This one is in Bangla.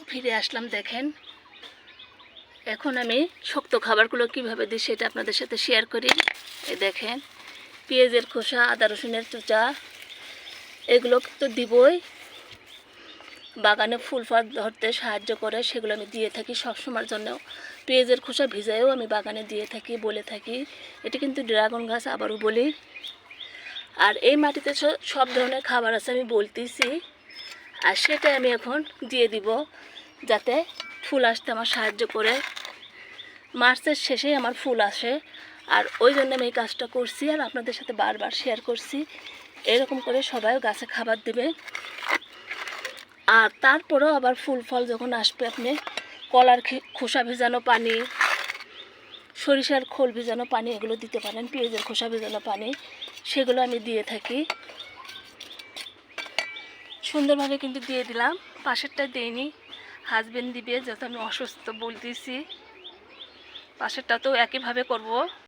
ফিরে আসলাম। দেখেন এখন আমি শক্ত খাবারগুলো কিভাবে দিই সেটা আপনাদের সাথে শেয়ার করি। এই দেখেন পেঁয়াজের খোসা, আদা রসুনের চোচা, এগুলো তো দিবই। বাগানে ফুল ফল ধরতে সাহায্য করে, সেগুলো আমি দিয়ে থাকি সবসময়ের জন্য। পেঁয়াজের খোসা ভিজায়ও আমি বাগানে দিয়ে থাকি, বলে থাকি এটি কিন্তু ড্রাগন গাছ, আবারও বলি। আর এই মাটিতে সব ধরনের খাবার আছে আমি বলতেছি, আর সেটা আমি এখন দিয়ে দিব যাতে ফুল আসতে আমার সাহায্য করে। মার্চের শেষেই আমার ফুল আসে, আর ওই জন্য আমি এই কাজটা করছি আর আপনাদের সাথে বারবার শেয়ার করছি। এরকম করে সবাই গাছে খাবার দেবে। আর তারপরেও আবার ফুল ফল যখন আসবে, আপনি কলার খোসা ভেজানো পানি, সরিষার খোল ভেজানো পানি এগুলো দিতে পারেন, পেঁয়াজের খোসা ভেজানো পানি, সেগুলো আমি দিয়ে থাকি। সুন্দরভাবে কিন্তু দিয়ে দিলাম, পাশেরটা দিইনি, হাজবেন্ড দিবে, যত আমি অসুস্থ বলতেছি। পাশেরটাতেও একইভাবে করব।